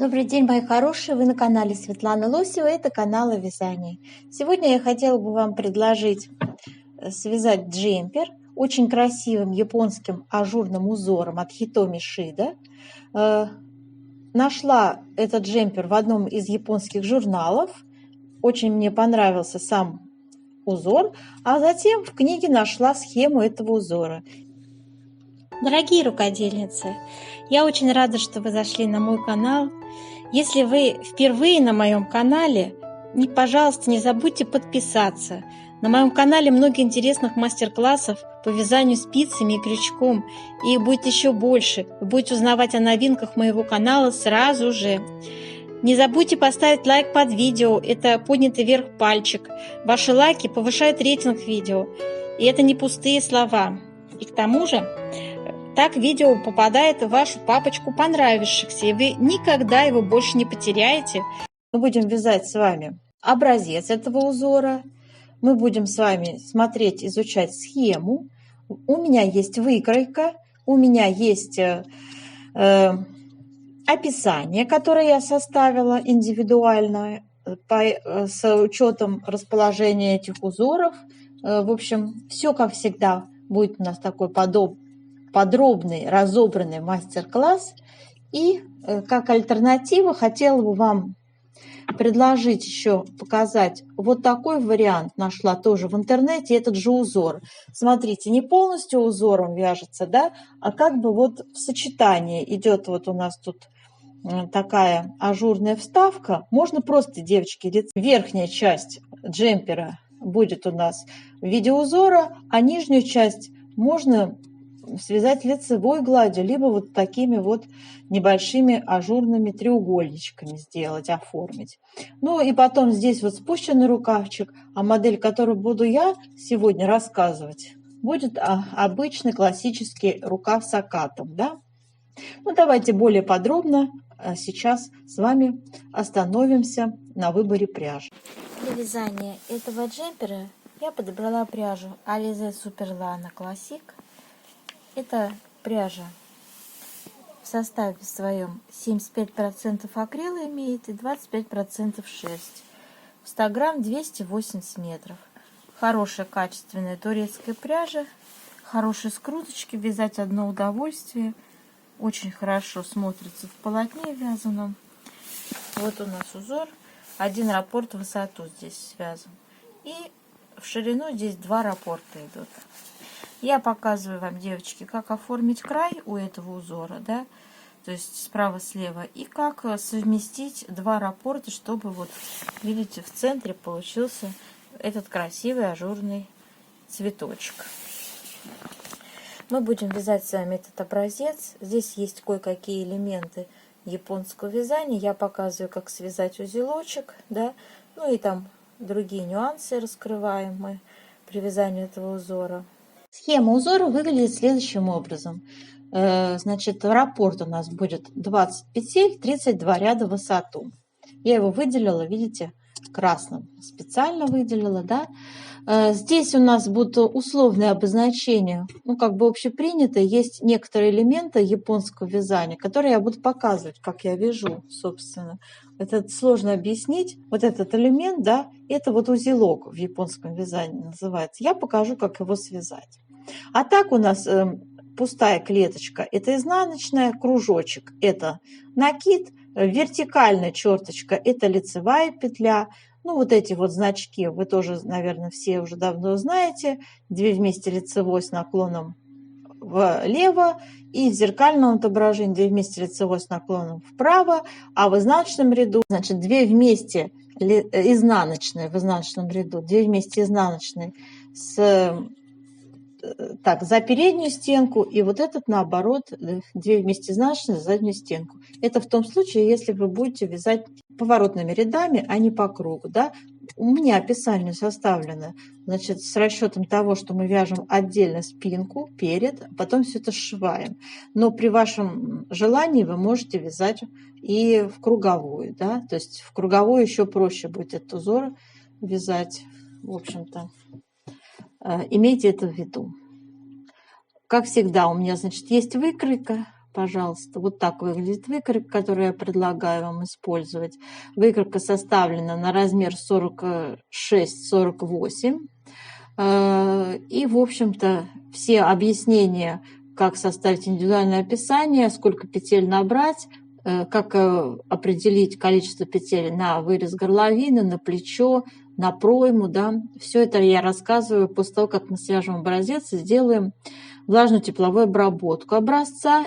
Добрый день, мои хорошие! Вы на канале Светланы Лосева, это канал о вязании. Сегодня я хотела бы вам предложить связать джемпер очень красивым японским ажурным узором от Hitomi Shida. Нашла этот джемпер в одном из японских журналов. Очень мне понравился сам узор, а затем в книге нашла схему этого узора. Дорогие рукодельницы, я очень рада, что вы зашли на мой канал. Если вы впервые на моем канале, пожалуйста, не забудьте подписаться. На моем канале много интересных мастер-классов по вязанию спицами и крючком. И их будет еще больше. Вы будете узнавать о новинках моего канала сразу же. Не забудьте поставить лайк под видео. Это поднятый вверх пальчик. Ваши лайки повышают рейтинг видео. И это не пустые слова. И к тому же, так видео попадает в вашу папочку понравившихся, и вы никогда его больше не потеряете. Мы будем вязать с вами образец этого узора. Мы будем с вами смотреть, изучать схему. У меня есть выкройка, у меня есть описание, которое я составила индивидуально с учетом расположения этих узоров. В общем, все как всегда будет у нас такой подробный, разобранный мастер-класс. И как альтернативу хотела бы вам предложить еще показать вот такой вариант. Нашла тоже в интернете этот же узор. Смотрите, не полностью узором вяжется, да, а как бы вот в сочетании идет вот у нас тут такая ажурная вставка. Можно просто, девочки, верхняя часть джемпера будет у нас в виде узора, а нижнюю часть можно связать лицевой гладью, либо вот такими вот небольшими ажурными треугольничками сделать, оформить. Ну и потом здесь вот спущенный рукавчик, а модель, которую буду я сегодня рассказывать, будет обычный классический рукав с окатом, да? Ну давайте более подробно сейчас с вами остановимся на выборе пряжи. Для вязания этого джемпера я подобрала пряжу Alize Superlana Classic. Это пряжа в составе своем 75% акрила имеет и 25% шерсть. В 100 грамм 280 метров. Хорошая качественная турецкая пряжа. Хорошие скруточки. Вязать одно удовольствие. Очень хорошо смотрится в полотне вязаном. Вот у нас узор. Один раппорт в высоту здесь связан. И в ширину здесь 2 раппорта идут. Я показываю вам, девочки, как оформить край у этого узора, да, то есть справа-слева, и как совместить 2 раппорта, чтобы вот, видите, в центре получился этот красивый ажурный цветочек. Мы будем вязать с вами этот образец. Здесь есть кое-какие элементы японского вязания. Я показываю, как связать узелочек, да, ну и там другие нюансы раскрываем мы при вязании этого узора. Схема узора выглядит следующим образом. Значит, раппорт у нас будет 20 петель, 32 ряда в высоту. Я его выделила, видите, красным. Специально выделила, да. Здесь у нас будут условные обозначения, ну, как бы общепринятые. Есть некоторые элементы японского вязания, которые я буду показывать, как я вяжу, собственно. Это сложно объяснить. Вот этот элемент, да, это вот узелок в японском вязании называется. Я покажу, как его связать. А так у нас пустая клеточка – это изнаночная, кружочек – это накид, вертикальная черточка – это лицевая петля. Ну, вот эти вот значки вы тоже, наверное, все уже давно знаете. 2 вместе лицевой с наклоном влево и в зеркальном отображении 2 вместе лицевой с наклоном вправо, а в изнаночном ряду, значит, 2 вместе изнаночные в изнаночном ряду, 2 вместе изнаночные за переднюю стенку, и вот этот наоборот 2 вместе изнаночные за заднюю стенку. Это в том случае, если вы будете вязать поворотными рядами, а не по кругу, да. У меня описание составлено, значит, с расчетом того, что мы вяжем отдельно спинку перед, а потом все это сшиваем. Но при вашем желании вы можете вязать и в круговую, да, то есть в круговую еще проще будет этот узор вязать, в общем-то. Имейте это в виду. Как всегда, у меня, значит, есть выкройка. пожалуйста. Вот так выглядит выкройка, которую я предлагаю вам использовать. Выкройка составлена на размер 46-48. И, в общем-то, все объяснения, как составить индивидуальное описание, сколько петель набрать, как определить количество петель на вырез горловины, на плечо, на пройму, да, все это я рассказываю после того, как мы свяжем образец и сделаем влажную тепловую обработку образца.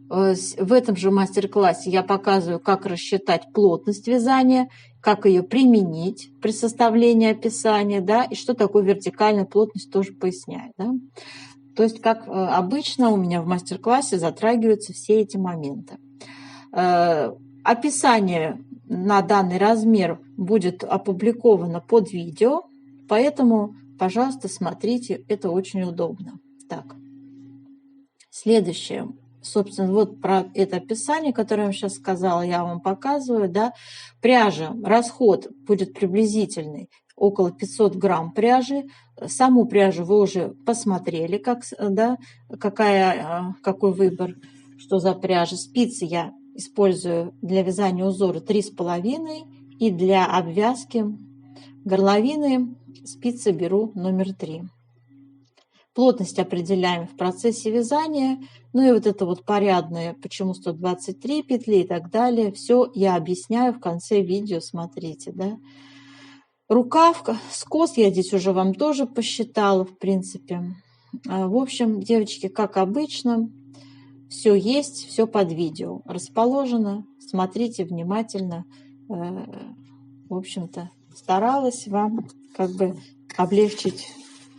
В этом же мастер-классе я показываю, как рассчитать плотность вязания, как ее применить при составлении описания, да, и что такое вертикальная плотность, тоже поясняю. Да. То есть, как обычно, у меня в мастер-классе затрагиваются все эти моменты. Описание на данный размер будет опубликовано под видео, поэтому, пожалуйста, смотрите, это очень удобно. Так, следующее. Собственно, вот про это описание, которое я вам сейчас сказала, я вам показываю. Да. Пряжа, расход будет приблизительный, около 500 грамм пряжи. Саму пряжу вы уже посмотрели, как, да, какой выбор, что за пряжа. Спицы я использую для вязания узора 3,5, и для обвязки горловины спицы беру номер 3. Плотность определяем в процессе вязания. Ну и вот это вот порядное, почему 123 петли и так далее. Все я объясняю в конце видео, смотрите. Да. Рукав, скос я здесь уже вам тоже посчитала, в принципе. В общем, девочки, как обычно, все есть, все под видео расположено. Смотрите внимательно. В общем-то, старалась вам как бы облегчить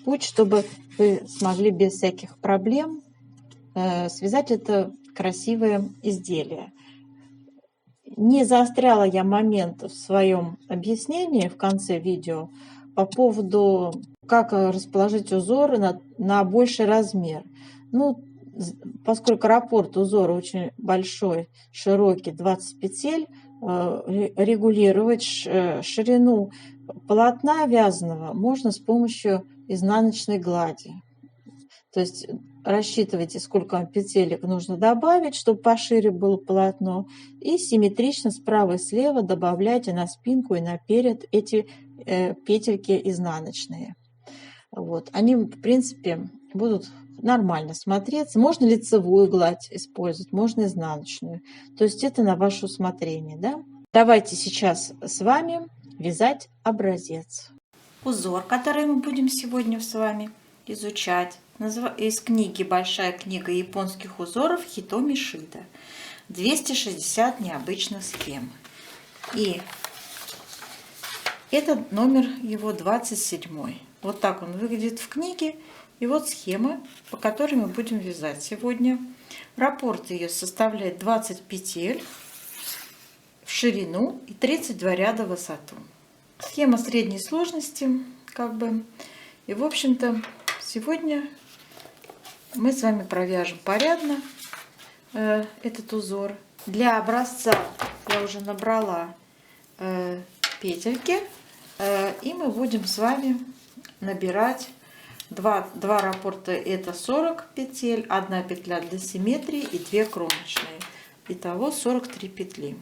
путь, чтобы вы смогли без всяких проблем связать это красивое изделие. Не заостряла я момент в своем объяснении в конце видео по поводу, как расположить узоры на больший размер. Ну, поскольку раппорт узора очень большой, широкий, 20 петель, регулировать ширину полотна вязаного можно с помощью изнаночной глади. То есть рассчитывайте, сколько вам петелек нужно добавить, чтобы пошире было полотно, и симметрично справа и слева добавляйте на спинку и наперед эти петельки изнаночные. Вот. Они, в принципе, будут нормально смотреться. Можно лицевую гладь использовать, можно изнаночную. То есть это на ваше усмотрение. Да? Давайте сейчас с вами вязать образец. Узор, который мы будем сегодня с вами изучать, из книги «Большая книга японских узоров» Хитоми Шида. 260 необычных схем. И это номер его 27. Вот так он выглядит в книге. И вот схема, по которой мы будем вязать сегодня. Раппорт ее составляет 20 петель в ширину и 32 ряда в высоту. Схема средней сложности, как бы. И, в общем-то, сегодня мы с вами провяжем порядно этот узор. Для образца я уже набрала петельки, и мы будем с вами набирать два раппорта, это 40 петель, 1 петля для симметрии и 2 кромочные. Итого 43 петли.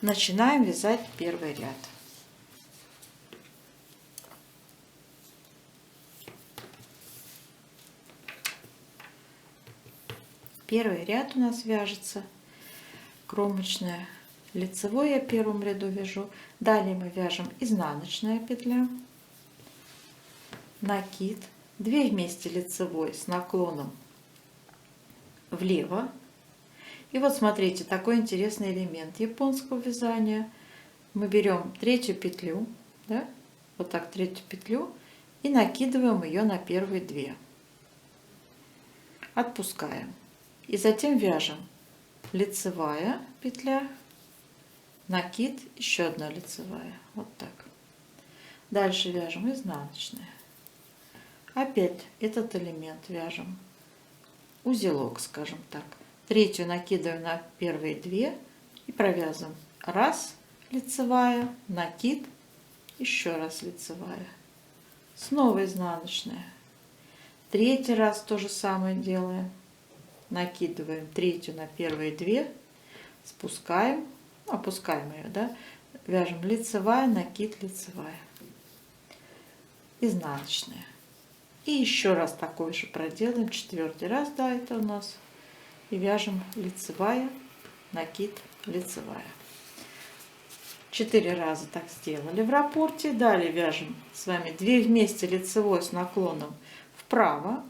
Начинаем вязать первый ряд. Первый ряд у нас вяжется кромочная, лицевой я в первом ряду вяжу. Далее мы вяжем изнаночная петля, накид, 2 вместе лицевой с наклоном влево. И вот смотрите, такой интересный элемент японского вязания. Мы берем 3-ю петлю, да, вот так 3-ю петлю, и накидываем ее на первые 2. Отпускаем. И затем вяжем лицевая петля, накид, еще 1 лицевая. Вот так. Дальше вяжем изнаночная. Опять этот элемент вяжем. Узелок, скажем так. 3-ю накидываем на первые 2 и провязываем. 1 лицевая, накид, еще раз лицевая. Снова изнаночная. 3-й раз то же самое делаем. накидываем третью на первые 2, спускаем, опускаем ее, да, вяжем лицевая, накид, лицевая, изнаночная. И еще раз такой же проделаем, 4-й раз, да, это у нас, и вяжем лицевая, накид, лицевая. 4 раза так сделали в раппорте. Далее вяжем с вами 2 вместе лицевой с наклоном вправо.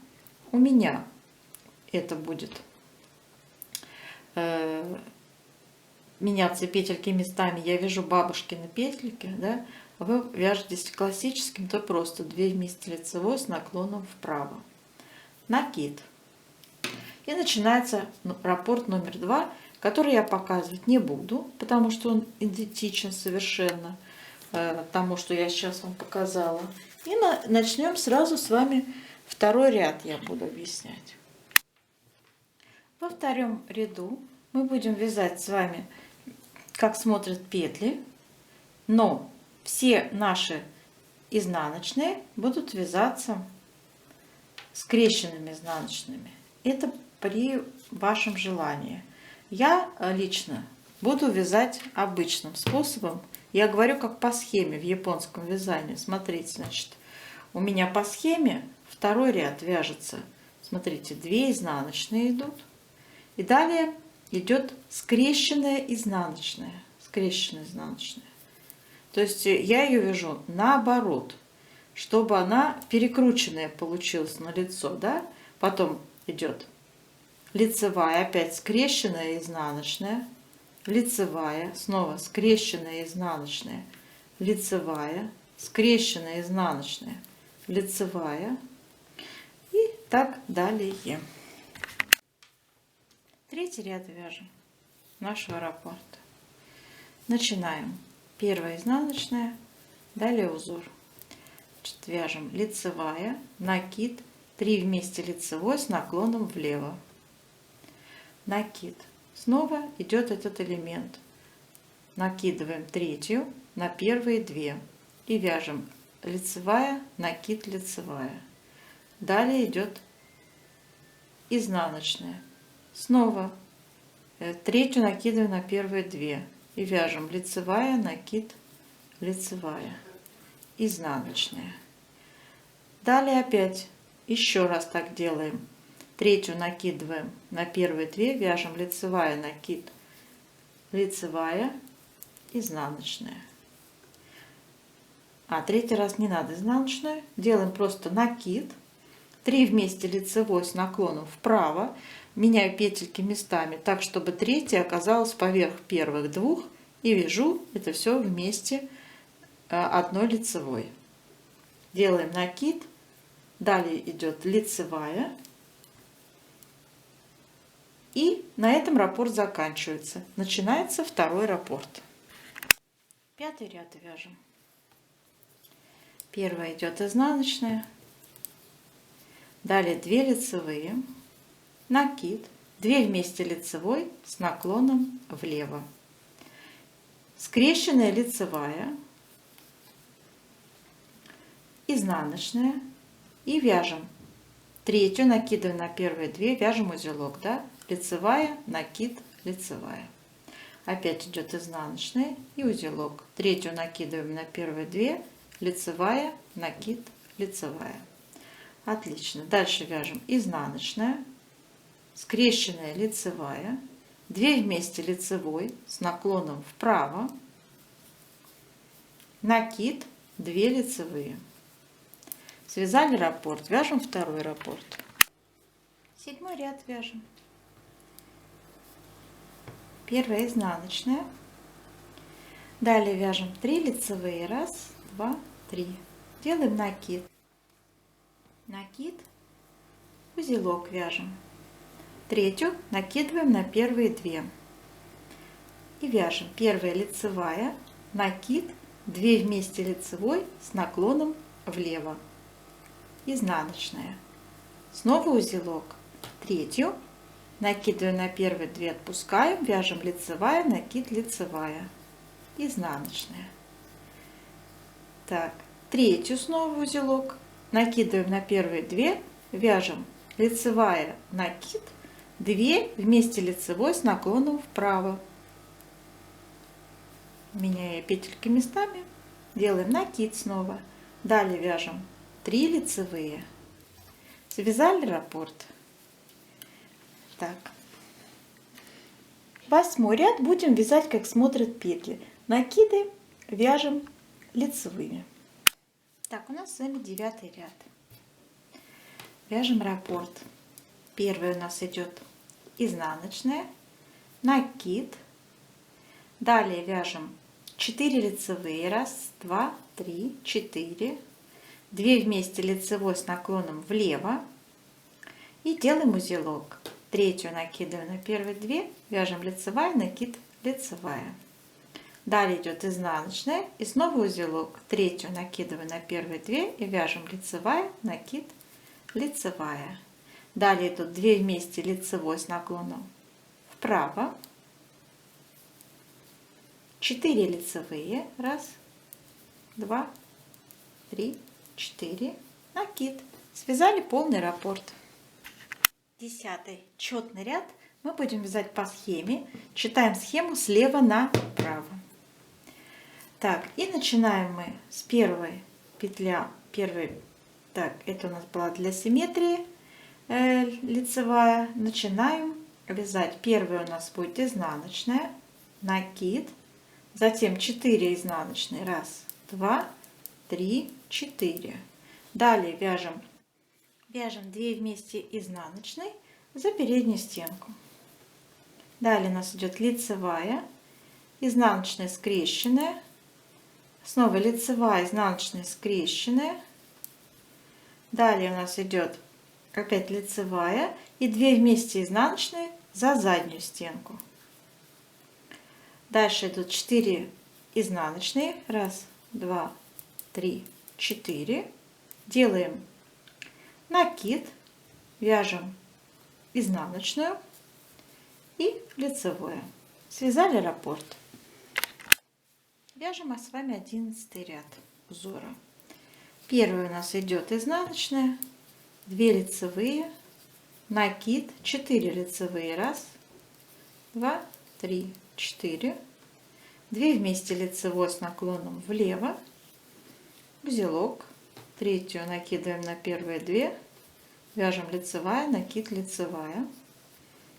У меня это будет меняться петельки местами. Я вяжу бабушкины петельки, да? Вы вяжетесь классическим, то просто 2 вместе лицевой с наклоном вправо. Накид. И начинается раппорт номер 2, который я показывать не буду, потому что он идентичен совершенно тому, что я сейчас вам показала. И начнем сразу с вами 2-й ряд, я буду объяснять. Во 2-м ряду мы будем вязать с вами, как смотрят петли, но все наши изнаночные будут вязаться скрещенными изнаночными. Это при вашем желании. Я лично буду вязать обычным способом. Я говорю как по схеме в японском вязании. Смотрите, значит, у меня по схеме 2-й ряд вяжется. Смотрите, 2 изнаночные идут. И далее идет скрещенная изнаночная. Скрещенная изнаночная. То есть я ее вяжу наоборот, чтобы она перекрученная получилась на лицо, да? Потом идет лицевая, опять скрещенная изнаночная, лицевая, снова скрещенная изнаночная, лицевая, скрещенная изнаночная, лицевая и так далее. 3-й ряд вяжем нашего раппорта. Начинаем. 1-я изнаночная, далее узор. Значит, вяжем лицевая, накид, 3 вместе лицевой с наклоном влево. Накид. Снова идет этот элемент. Накидываем 3-ю на первые 2 и вяжем лицевая, накид, лицевая. Далее идет изнаночная. Снова 3-ю накидываем на первые 2 и вяжем лицевая, накид, лицевая, изнаночная. Далее опять еще раз так делаем. 3-ю накидываем на первые 2, вяжем лицевая, накид, лицевая, изнаночная. 3-й раз не надо изнаночную, делаем просто накид, 3 вместе лицевой с наклоном вправо, меняю петельки местами так, чтобы 3-я оказалась поверх первых 2 и вяжу это все вместе одной лицевой. Делаем накид, далее идет лицевая. И на этом раппорт заканчивается. Начинается 2-й раппорт. 5-й ряд вяжем. 1-я идет изнаночная. Далее 2 лицевые. Накид. 2 вместе лицевой с наклоном влево. Скрещенная лицевая. Изнаночная. И вяжем. 3-ю накидываем на первые 2. Вяжем узелок, да? Лицевая, накид, лицевая. Опять идет изнаночная и узелок. 3-ю накидываем на первые 2, лицевая, накид, лицевая. Отлично. Дальше вяжем изнаночная, скрещенная лицевая, 2 вместе лицевой с наклоном вправо, накид, 2 лицевые. Связали раппорт, вяжем 2-й раппорт. 7-й ряд вяжем. 1-я изнаночная. Далее вяжем 3 лицевые. 1, 2, 3. Делаем накид. Накид, узелок вяжем. 3-ю накидываем на первые 2. И вяжем 1-я лицевая, накид, 2 вместе лицевой с наклоном влево. Изнаночная. Снова узелок. 3-ю накидываем на первые 2, отпускаем, вяжем лицевая, накид, лицевая, изнаночная. Так, 3-ю снова узелок, накидываем на первые 2, вяжем лицевая, накид, 2 вместе лицевой с наклоном вправо. Меняя петельки местами, делаем накид снова. Далее вяжем 3 лицевые. Связали раппорт. Так. 8 ряд будем вязать, как смотрят петли. Накиды вяжем лицевыми. Так, у нас с вами 9 ряд. Вяжем раппорт. Первый у нас идет изнаночная, накид. Далее вяжем 4 лицевые. 1, 2, 3, 4. 2 вместе лицевой с наклоном влево. И делаем узелок. Третью накидываем на первые 2. Вяжем лицевая, накид, лицевая. Далее идет изнаночная и снова узелок. Третью накидываем на первые 2 и вяжем лицевая, накид, лицевая. Далее идут 2 вместе лицевой с наклоном вправо. 4 лицевые. 1, 2, 3, 4. Накид. Связали полный раппорт. 10 четный ряд мы будем вязать по схеме. Читаем схему слева направо. Так, и начинаем мы с первой петля. Так, это у нас была для симметрии лицевая. Начинаем вязать. Первая у нас будет изнаночная, накид, затем 4 изнаночные. 1, 2, 3, 4. Далее вяжем 2 вместе изнаночной за переднюю стенку. Далее у нас идет лицевая, изнаночная, скрещенная, снова лицевая, изнаночная, скрещенная. Далее у нас идет опять лицевая и 2 вместе изнаночные за заднюю стенку. Дальше идут 4 изнаночные. 1, 2, 3, 4. Делаем накид, вяжем изнаночную и лицевую. Связали раппорт. Вяжем с вами 11 ряд узора. Первый у нас идет изнаночная, 2 лицевые, накид, 4 лицевые. 1, 2, 3, 4. 2 вместе лицевой с наклоном влево, узелок. Третью накидываем на первые 2, вяжем лицевая, накид, лицевая.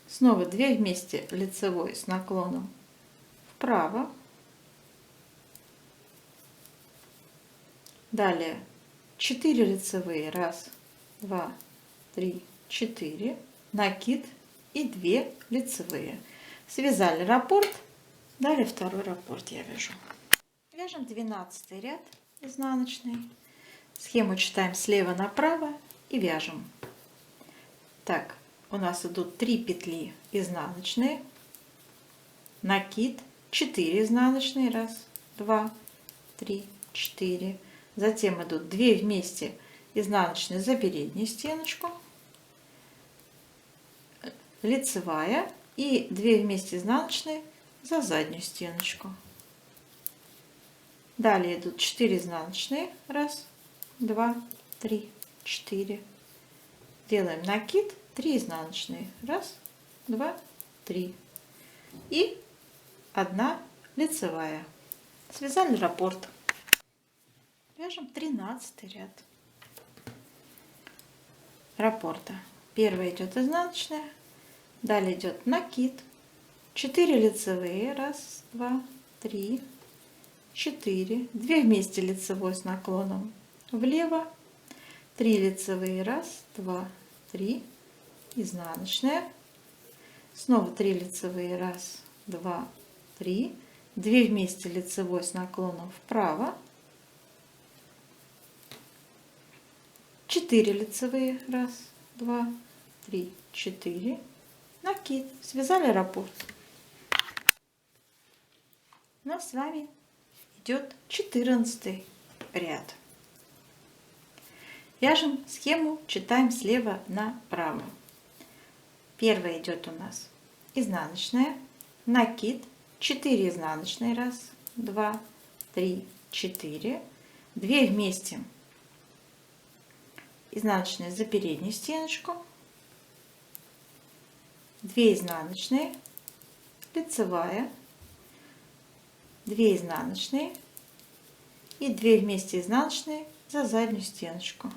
Снова 2 вместе лицевой с наклоном вправо. Далее 4 лицевые. 1, 2, 3, 4. Накид и 2 лицевые. Связали раппорт. Далее второй раппорт я вяжу. Вяжем 12 ряд изнаночный. Схему читаем слева направо и вяжем. Так, у нас идут 3 петли изнаночные, накид, 4 изнаночные. 1, 2, 3, 4. Затем идут 2 вместе изнаночные за переднюю стеночку, лицевая и 2 вместе изнаночные за заднюю стеночку. Далее идут 4 изнаночные. 1, 2, 3, 4. Делаем накид, 3 изнаночные. 1, 2, 3. И 1 лицевая. Связали раппорт. Вяжем 13 ряд раппорта. Первая идет изнаночная, далее идет накид, 4 лицевые. 1, 2, 3, 4. 2 вместе лицевой с наклоном влево, 3 лицевые. 1, 2, 3. Изнаночная. Снова 3 лицевые. 1, 2, 3. 2 вместе лицевой с наклоном вправо, 4 лицевые. 1, 2, 3, 4. Накид. Связали раппорт. У нас с вами идет 14 ряд. Вяжем схему, читаем слева направо. Первая идет у нас изнаночная, накид, 4 изнаночные. 1, 2, 3, 4. 2 вместе изнаночные за переднюю стеночку, 2 изнаночные, лицевая, 2 изнаночные и 2 вместе изнаночные за заднюю стеночку.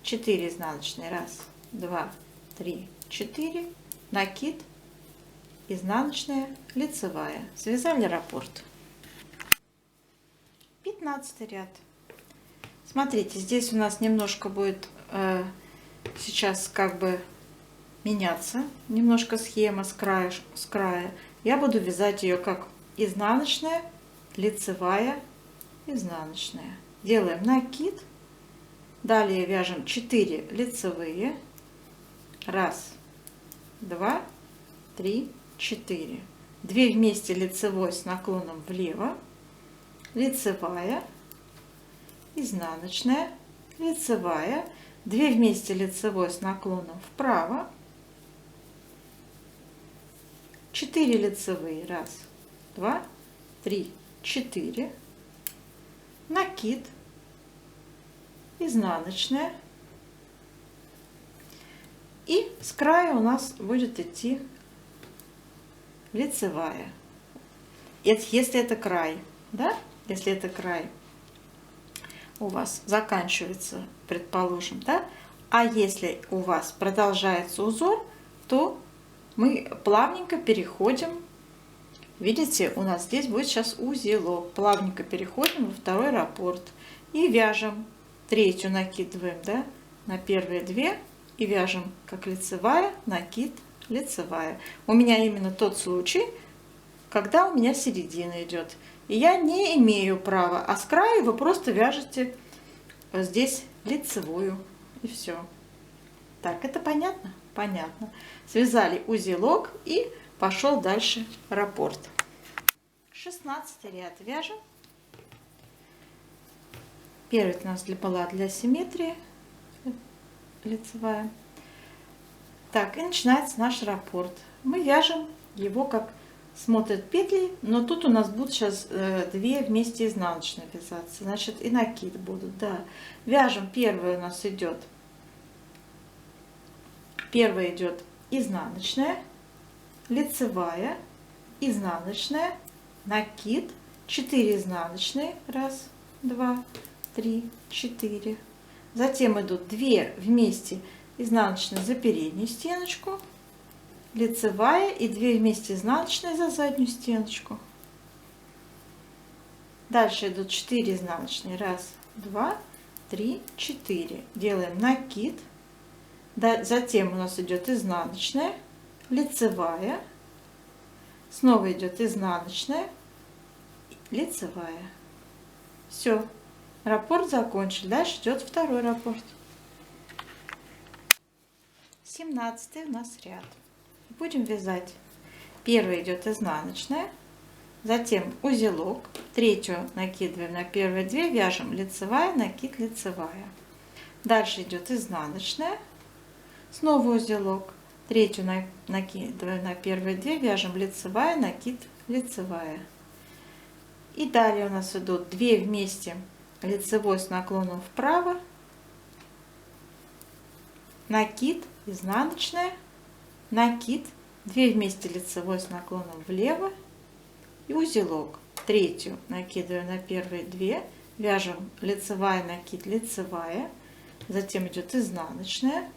4 изнаночные, 1, 2, 3, 4, накид, изнаночная, лицевая. Связали раппорт. 15 ряд. Смотрите, здесь у нас немножко будет сейчас как бы меняться, немножко схема с края. Я буду вязать ее как изнаночная, лицевая, изнаночная. Делаем накид. Далее вяжем 4 лицевые. 1, 2, 3, 4. 2 вместе лицевой с наклоном влево. Лицевая, изнаночная, лицевая. 2 вместе лицевой с наклоном вправо. 4 лицевые. 1, 2, 3, 4. Накид, изнаночная, и с края у нас будет идти лицевая. Если это край, да, если это край у вас заканчивается, предположим, да, а если у вас продолжается узор, то мы плавненько переходим. Видите, у нас здесь будет сейчас узелок. Плавненько переходим во второй раппорт и вяжем. Третью накидываем, да, на первые 2 и вяжем как лицевая, накид, лицевая. У меня именно тот случай, когда у меня середина идет. И я не имею права, а с края вы просто вяжете здесь лицевую. И все. Так, это понятно? Понятно. Связали узелок и пошел дальше раппорт. 16 ряд вяжем. Первый у нас была для симметрии, лицевая. Так, и начинается наш раппорт. Мы вяжем его как смотрят петли, но тут у нас будут сейчас 2 вместе изнаночные вязаться, значит и накид будут, да. Вяжем, первая у нас идет, первая идет изнаночная, лицевая, изнаночная, накид, 4 изнаночные, 1, 2, 3, 4. Затем идут 2 вместе изнаночные за переднюю стеночку, лицевая и 2 вместе изнаночные за заднюю стеночку. Дальше идут 4 изнаночные, 1, 2, 3, 4. Делаем накид. Затем у нас идет изнаночная, лицевая, снова идет изнаночная, лицевая. Все, раппорт закончили. Дальше идет второй раппорт. 17 у нас ряд. Будем вязать. Первый идет изнаночная, затем узелок, третью накидываем на первые 2, вяжем лицевая, накид, лицевая. Дальше идет изнаночная, снова узелок, третью накидываем на первые 2, вяжем лицевая, накид, лицевая. И далее у нас идут 2 вместе лицевой с наклоном вправо, накид, изнаночная, накид, 2 вместе лицевой с наклоном влево и узелок. Третью накидываем на первые 2, вяжем лицевая, накид, лицевая, затем идет изнаночная,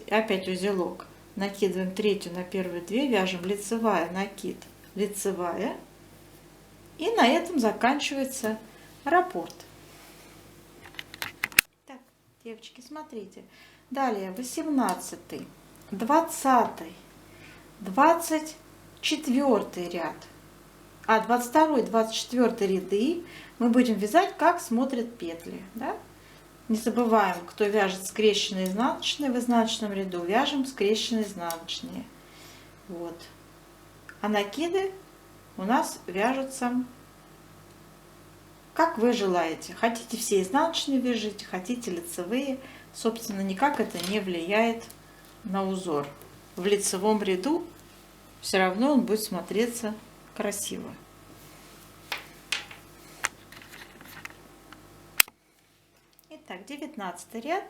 опять узелок, накидываем третью на первые 2, вяжем лицевая, накид, лицевая, и на этом заканчивается раппорт. Так, девочки, смотрите. Далее 18, 20, 24 ряд, 22, 24 ряды мы будем вязать, как смотрят петли. Да? Не забываем, кто вяжет скрещенные изнаночные в изнаночном ряду, вяжем скрещенные изнаночные. Вот. А накиды у нас вяжутся, как вы желаете. Хотите все изнаночные вяжите, хотите лицевые. Собственно, никак это не влияет на узор. В лицевом ряду все равно он будет смотреться красиво. Итак, Так, 19 ряд.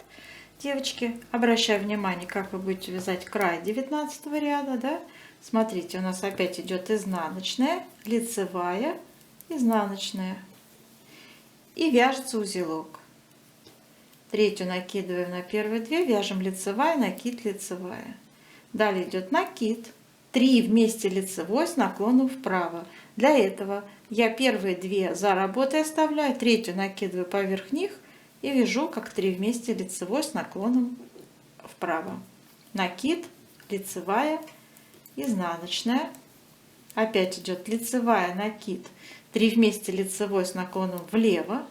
Девочки, обращаю внимание, как вы будете вязать край 19 ряда, да? Смотрите, у нас опять идет изнаночная, лицевая, изнаночная. И вяжется узелок. Третью накидываем на первые две, вяжем лицевая, накид, лицевая. Далее идет накид, 3 вместе лицевой с наклоном вправо. Для этого я первые две за работой оставляю, третью накидываю поверх них и вяжу как 3 вместе лицевой с наклоном вправо. Накид, лицевая, изнаночная. Опять идет лицевая, накид, 3 вместе лицевой с наклоном влево.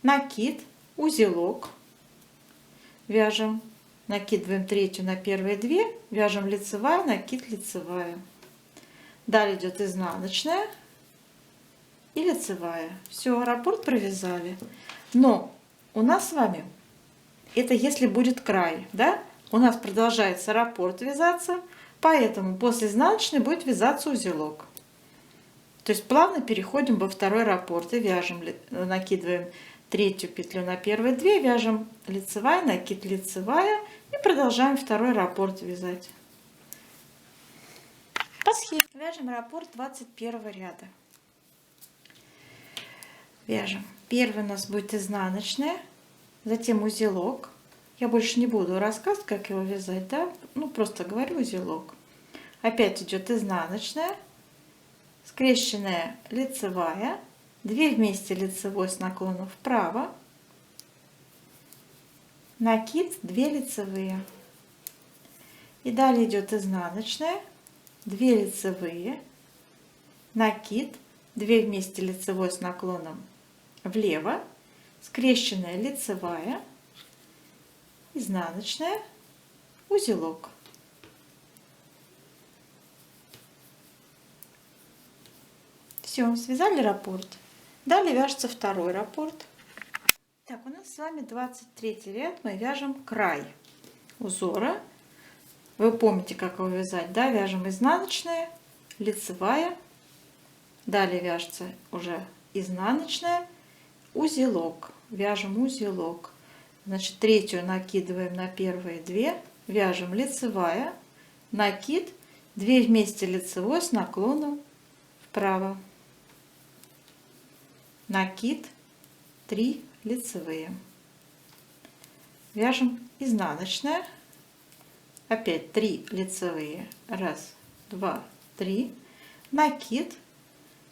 Накид, узелок. Вяжем, накидываем третью на первые две, вяжем лицевая, накид, лицевая. Далее идет изнаночная и лицевая. Все, раппорт провязали. Но у нас с вами, это если будет край, да? У нас продолжается раппорт вязаться, поэтому после изнаночной будет вязаться узелок. То есть плавно переходим во второй раппорт и вяжем, накидываем третью петлю на первые две, вяжем лицевая, накид, лицевая и продолжаем второй раппорт вязать. По схеме вяжем раппорт 21 ряда. Вяжем. Первый у нас будет изнаночная, затем узелок. Я больше не буду рассказывать, как его вязать, да? Ну, просто говорю узелок. Опять идет изнаночная, скрещенная лицевая, 2 вместе лицевой с наклоном вправо, накид, 2 лицевые. И далее идет изнаночная, 2 лицевые, накид, 2 вместе лицевой с наклоном влево, скрещенная лицевая, изнаночная, узелок. Все, связали раппорт. Далее вяжется второй раппорт. Так, у нас с вами 23 ряд, мы вяжем край узора. Вы помните, как его вязать, да? Вяжем изнаночная, лицевая, далее вяжется уже изнаночная, узелок. Вяжем узелок. Значит, третью накидываем на первые две, вяжем лицевая, накид, 2 вместе лицевой с наклоном вправо. Накид, 3 лицевые. Вяжем изнаночная, опять 3 лицевые, 1, 2, 3, накид,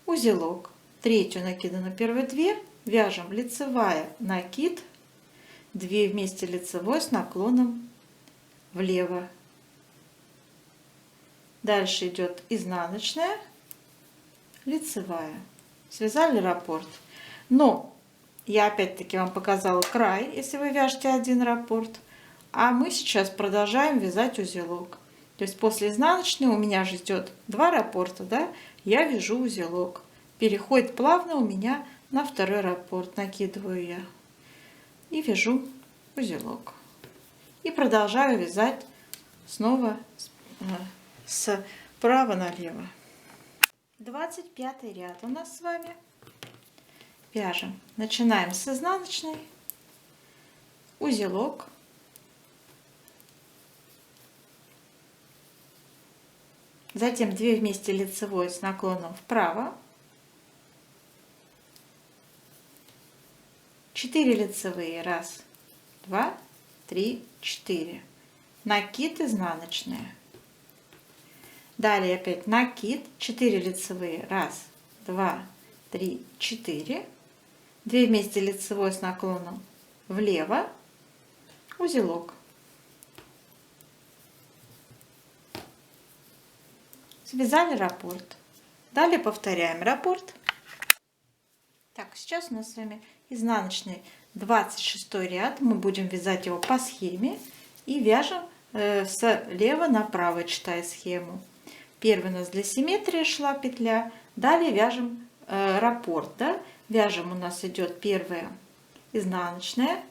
узелок, третью накиду на первые две, вяжем лицевая, накид, 2 вместе лицевой с наклоном влево. Дальше идет изнаночная, лицевая. Связали раппорт. Но я опять-таки вам показала край, если вы вяжете один раппорт. А мы сейчас продолжаем вязать узелок. То есть после изнаночной у меня же идет 2 раппорта, да? Я вяжу узелок. Переходит плавно у меня на второй раппорт. Накидываю я и вяжу узелок. И продолжаю вязать снова справа налево. 25 ряд у нас с вами. Вяжем. Начинаем с изнаночной, узелок, затем 2 вместе лицевой с наклоном вправо, 4 лицевые, 1, 2, 3, 4, накид, изнаночная. Далее опять накид, 4 лицевые, 1, 2, 3, 4, 2 вместе лицевой с наклоном влево, узелок. Связали раппорт. Далее повторяем раппорт. Так, сейчас у нас с вами изнаночный 26 ряд. Мы будем вязать его по схеме и вяжем слева направо, читая схему. Первый у нас для симметрии шла петля. Далее вяжем раппорт, да? Вяжем, у нас идет первая изнаночная,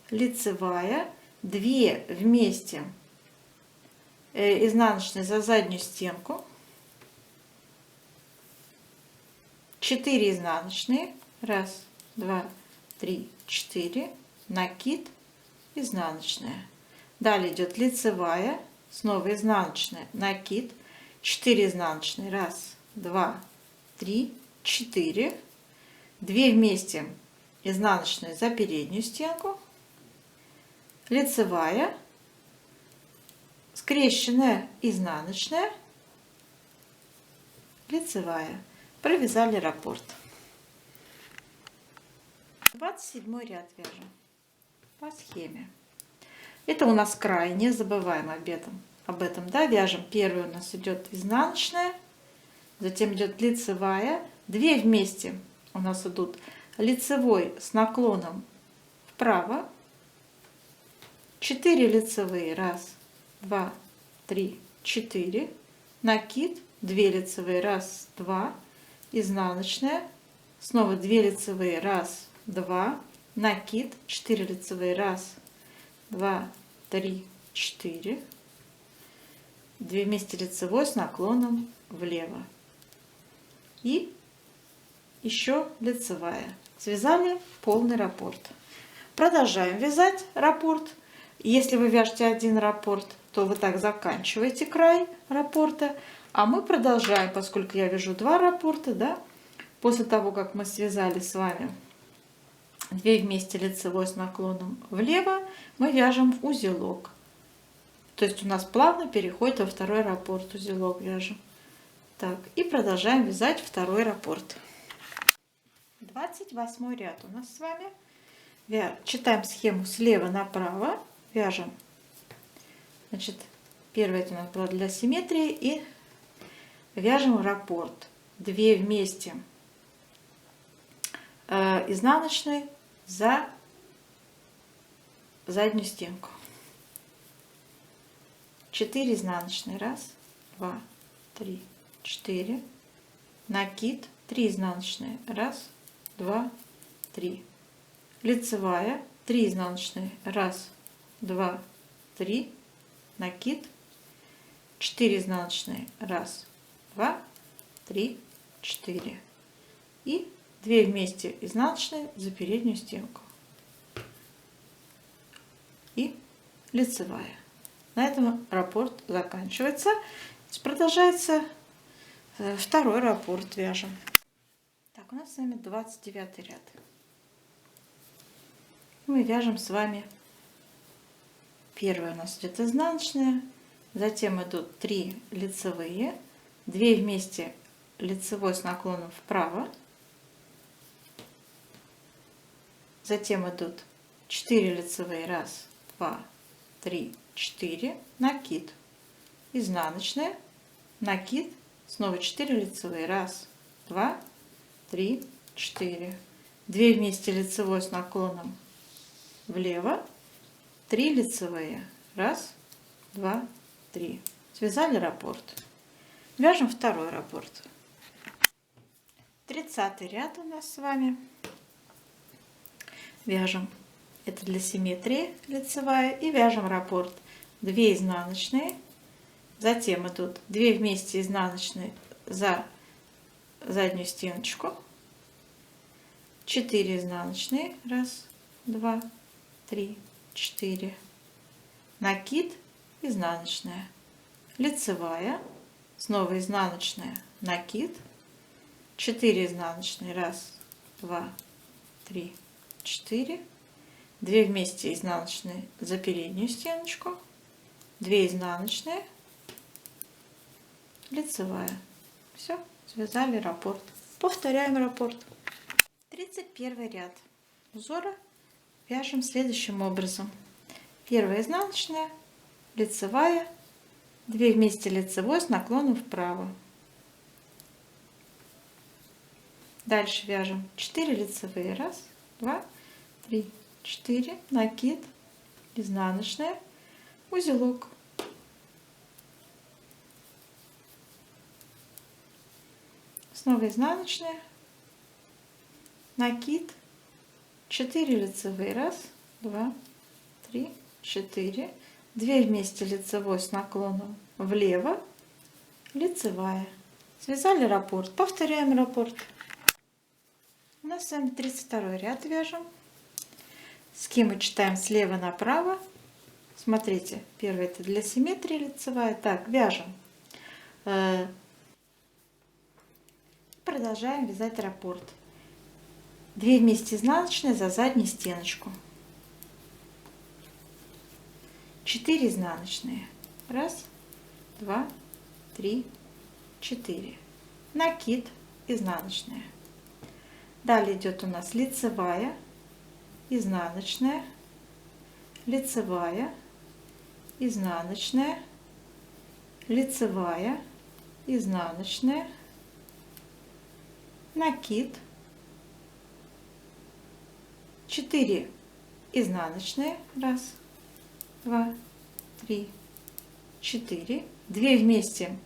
лицевая, 2 вместе изнаночной за заднюю стенку, 4 изнаночные, 1, 2, 3, 4, накид, изнаночная. Далее идет лицевая, снова изнаночная, накид, 4 изнаночные, 1, 2, 3, 4, 2 вместе изнаночные за переднюю стенку, лицевая, скрещенная, изнаночная, лицевая. Провязали раппорт. 27 ряд вяжем по схеме. Это у нас край, не забываем об этом, да, вяжем. Первый у нас идет изнаночная, затем идет лицевая, 2 вместе у нас идут лицевой с наклоном вправо, 4 лицевые, 1, 2, 3, 4, накид, 2 лицевые, 1, 2, изнаночная, снова 2 лицевые, 1, 2, накид, 4 лицевые, 1, 2, 3, 4, 2 вместе лицевой с наклоном влево и еще лицевая. Связали полный раппорт. Продолжаем вязать раппорт. Если вы вяжете один раппорт, то вы так заканчиваете край раппорта, а мы продолжаем, поскольку я вяжу 2 раппорта, да, после того, как мы связали с вами 2 вместе лицевой с наклоном влево, мы вяжем узелок. То есть у нас плавно переходит во второй раппорт, узелок вяжем. Так, и продолжаем вязать второй раппорт. 28 ряд у нас с вами. Читаем схему слева направо, вяжем. Значит, первое это у нас было для симметрии, и вяжем раппорт. 2 вместе изнаночной за заднюю стенку. 4 изнаночные, 1, 2, 3, 4, накид, 3 изнаночные, 1, 2, 3, лицевая, 3 изнаночные, 1, 2, 3, накид, 4 изнаночные, 1, 2, 3, 4 и 2 вместе изнаночные за переднюю стенку и лицевая. На этом раппорт заканчивается. Продолжается второй раппорт, вяжем. Так, у нас с вами 29 ряд. Мы вяжем с вами, первая у нас идет изнаночная, затем идут 3 лицевые, 2 вместе лицевой с наклоном вправо, затем идут 4 лицевые, 1, 2, 3, 4, накид, изнаночная, накид, снова 4 лицевые, 1, 2, 3, 4, 2 вместе лицевой с наклоном влево, 3 лицевые, 1, 2, 3. Связали раппорт. Вяжем второй раппорт. 30 ряд у нас с вами. Вяжем, это для симметрии лицевая, и вяжем раппорт. 2 изнаночные, затем идут 2 вместе изнаночные за заднюю стеночку, 4 изнаночные, 1, 2, 3, 4, накид, изнаночная, лицевая, снова изнаночная, накид, 4 изнаночные, 1, 2, 3, 4, 2 вместе изнаночные за переднюю стеночку, 2 изнаночные, лицевая. Все, связали раппорт. Повторяем раппорт. 31 ряд узора вяжем следующим образом. Первая изнаночная, лицевая, 2 вместе лицевой с наклоном вправо. Дальше вяжем 4 лицевые, 1, 2, 3, 4, накид, изнаночная, узелок. Снова изнаночная, накид, 4 лицевые, 1, 2, 3, 4, 2 вместе лицевой с наклоном влево, лицевая. Связали раппорт. Повторяем раппорт. У нас с вами 32 ряд вяжем. Схему читаем слева направо. Смотрите, первое это для симметрии лицевая. Так, вяжем. Продолжаем вязать раппорт. 2 вместе изнаночные за заднюю стеночку. 4 изнаночные. 1, 2, 3, 4. Накид изнаночная. Далее идет у нас лицевая, изнаночная, лицевая, изнаночная, лицевая, изнаночная, накид, 4 изнаночные, 1, 2, 3, 4, 2 вместе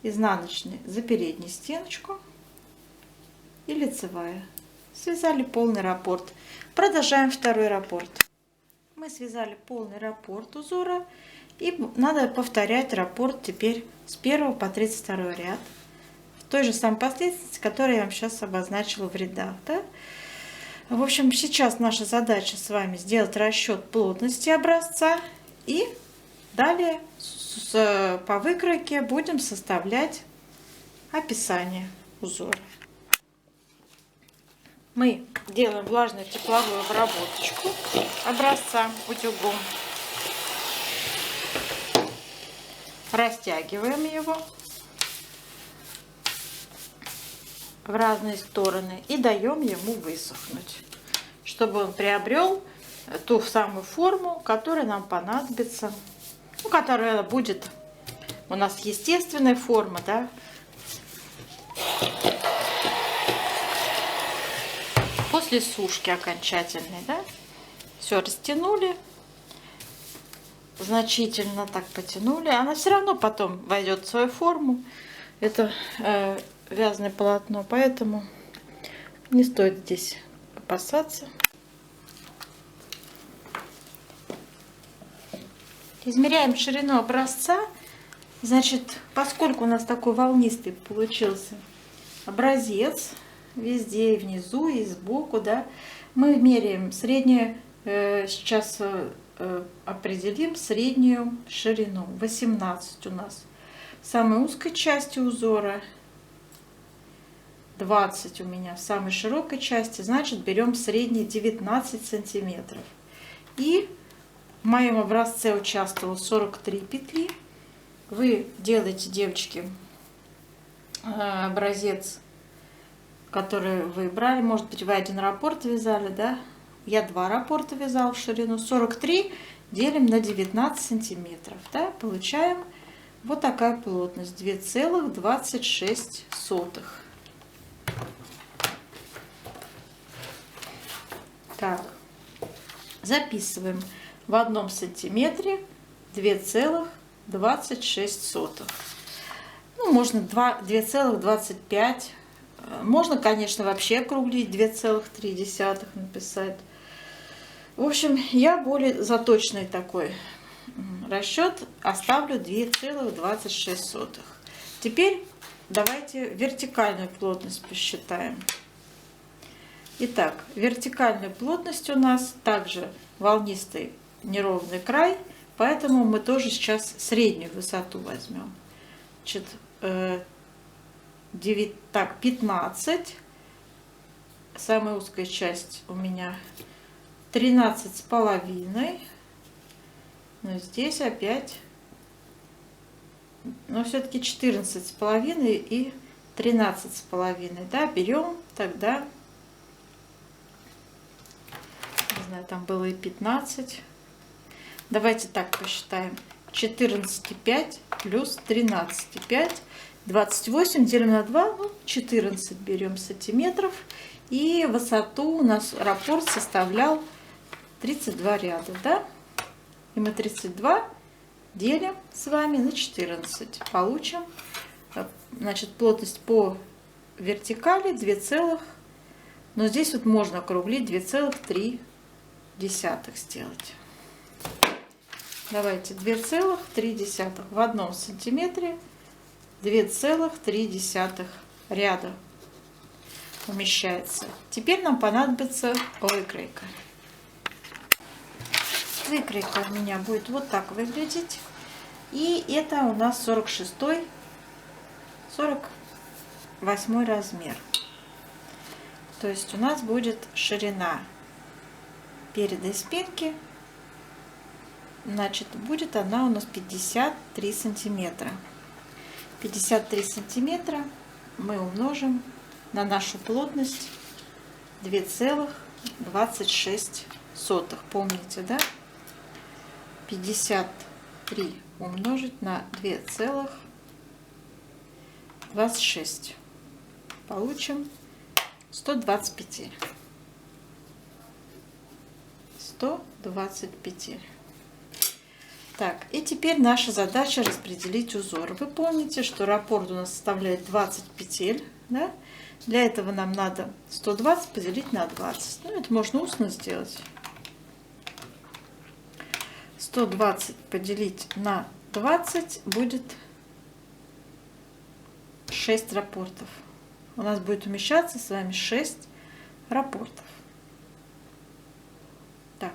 изнаночные за переднюю стеночку и лицевая. Связали полный раппорт. Продолжаем второй раппорт. Мы связали полный раппорт узора, и надо повторять раппорт теперь с 1 по 32 ряд в той же самой последовательности, которую я вам сейчас обозначила в рядах. Да? В общем, сейчас наша задача с вами сделать расчет плотности образца, и далее по выкройке будем составлять описание узора. Мы делаем влажную тепловую обработочку образца утюгом. Растягиваем его в разные стороны и даем ему высохнуть, чтобы он приобрел ту самую форму, которая нам понадобится, ну, которая будет у нас естественная форма, да, после сушки окончательной, да. Все растянули, значительно так потянули, она все равно потом войдет в свою форму. Это вязаное полотно, поэтому не стоит здесь опасаться. Измеряем ширину образца. Значит, поскольку у нас такой волнистый получился образец, везде, и внизу, и сбоку, да, мы меряем среднюю, сейчас определим среднюю ширину. 18 у нас в самой узкой части узора, 20 у меня в самой широкой части, значит, берем средний 19 сантиметров. И в моем образце участвовало 43 петли. Вы делаете, девочки, образец, который вы брали, может быть, вы один раппорт вязали, да? Я 2 раппорта вязала в ширину. 43 делим на 19 сантиметров, да? Получаем вот такая плотность 2,26. Так, записываем в 1 сантиметре 2,26. Ну, можно 2,25. Можно, конечно, вообще округлить, 2,3 написать. В общем, я более за точный такой расчет оставлю 2,26. Теперь давайте вертикальную плотность посчитаем. Итак, вертикальная плотность у нас также волнистый неровный край, поэтому мы тоже сейчас среднюю высоту возьмем. Значит, 15, самая узкая часть у меня 13,5, но здесь опять, но все-таки 14,5 и 13,5, да, берем тогда, не знаю, там было и 15, давайте так посчитаем, 14,5 плюс 13,5, 28 делим на 2, ну, 14 берем сантиметров. И высоту у нас раппорт составлял 32 ряда, да? И мы 32 делим с вами на 14. Получим, значит, плотность по вертикали 2, но здесь вот можно округлить 2,3 сделать. Давайте 2,3 в 1 сантиметре. 2,3 ряда умещается. Теперь нам понадобится выкройка. Выкройка у меня будет вот так выглядеть. И это у нас 46-й, 48 размер. То есть у нас будет ширина переда и спинки. Значит, будет она у нас 53 сантиметра. 53 сантиметра мы умножим на нашу плотность 2,26. Помните, да? 53 умножить на 2,26. Получим 120 петель. 120 петель. Так, и теперь наша задача распределить узор. Вы помните, что раппорт у нас составляет 20 петель, да? Для этого нам надо 120 поделить на 20. Ну, это можно устно сделать. 120 поделить на 20 будет 6 раппортов. У нас будет умещаться с вами 6 раппортов. Так.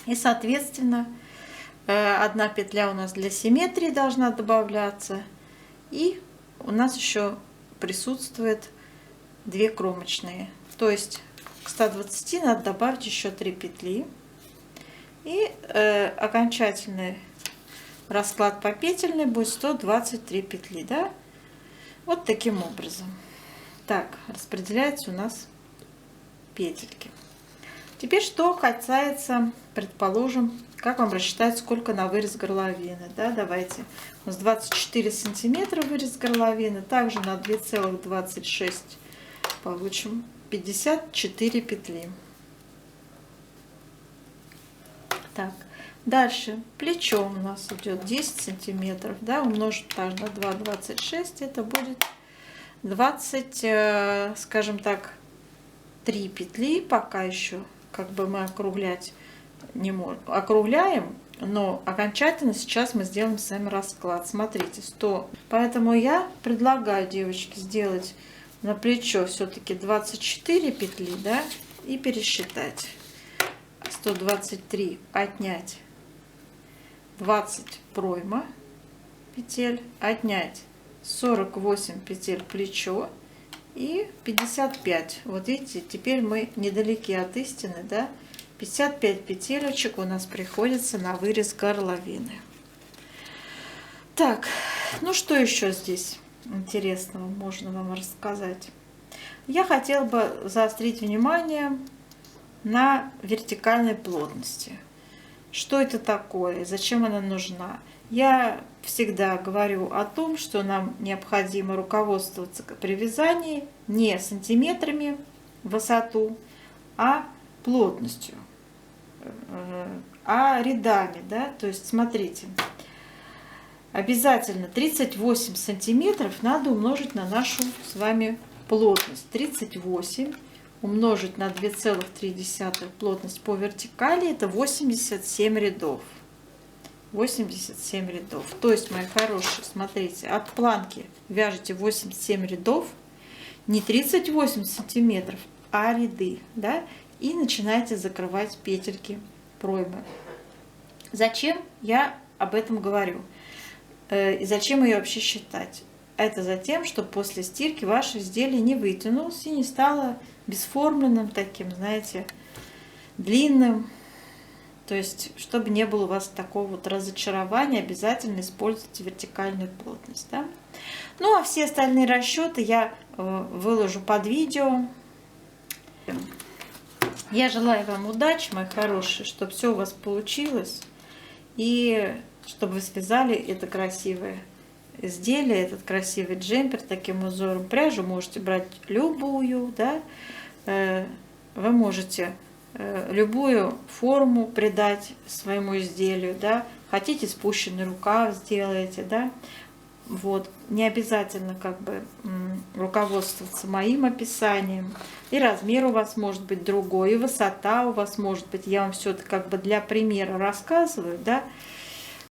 И, соответственно, одна петля у нас для симметрии должна добавляться. И у нас еще присутствует 2 кромочные. То есть к 120 надо добавить еще 3 петли. И окончательный расклад по петельной будет 123 петли. Да? Вот таким образом. Так, распределяются у нас петельки. Теперь, что касается, предположим, как вам рассчитать, сколько на вырез горловины. Да? Давайте. У нас 24 сантиметра вырез горловины. Также на 2,26 получим 54 петли. Так, дальше плечо у нас идет 10 сантиметров, да, умножить также на 2,26, это будет 20, скажем так, 3 петли, пока еще как бы мы округлять не можем, округляем, но окончательно сейчас мы сделаем с вами расклад. Смотрите, 100, поэтому я предлагаю, девочки, сделать на плечо все-таки 24 петли, да, и пересчитать. 123 отнять 20 пройма петель, отнять 48 петель плечо и 55. Вот видите, теперь мы недалеки от истины, да? 55 петелечек у нас приходится на вырез горловины. Так, ну что еще здесь интересного можно вам рассказать? Я хотела бы заострить внимание на вертикальной плотности. Что это такое? Зачем она нужна? Я всегда говорю о том, что нам необходимо руководствоваться при вязании не сантиметрами в высоту, а плотностью, а рядами. Да? То есть, смотрите, обязательно 38 сантиметров надо умножить на нашу с вами плотность. 38 умножить на 2,3 плотность по вертикали, это 87 рядов. 87 рядов. То есть, мои хорошие, смотрите, от планки вяжете 87 рядов, не 38 сантиметров, а ряды, да, и начинаете закрывать петельки проймы. Зачем я об этом говорю? И зачем ее вообще считать? Это за тем, чтобы после стирки ваше изделие не вытянулось и не стало бесформенным таким, знаете, длинным. То есть, чтобы не было у вас такого вот разочарования, обязательно используйте вертикальную плотность. Да? Ну, а все остальные расчеты я выложу под видео. Я желаю вам удачи, мои хорошие, чтобы все у вас получилось. И чтобы вы связали это красивое изделие, этот красивый джемпер таким узором. Пряжу можете брать любую, да? Вы можете любую форму придать своему изделию, да, хотите спущенный рукав сделаете, да, вот, не обязательно как бы руководствоваться моим описанием, и размер у вас может быть другой, и высота у вас может быть, я вам все это как бы для примера рассказываю, да,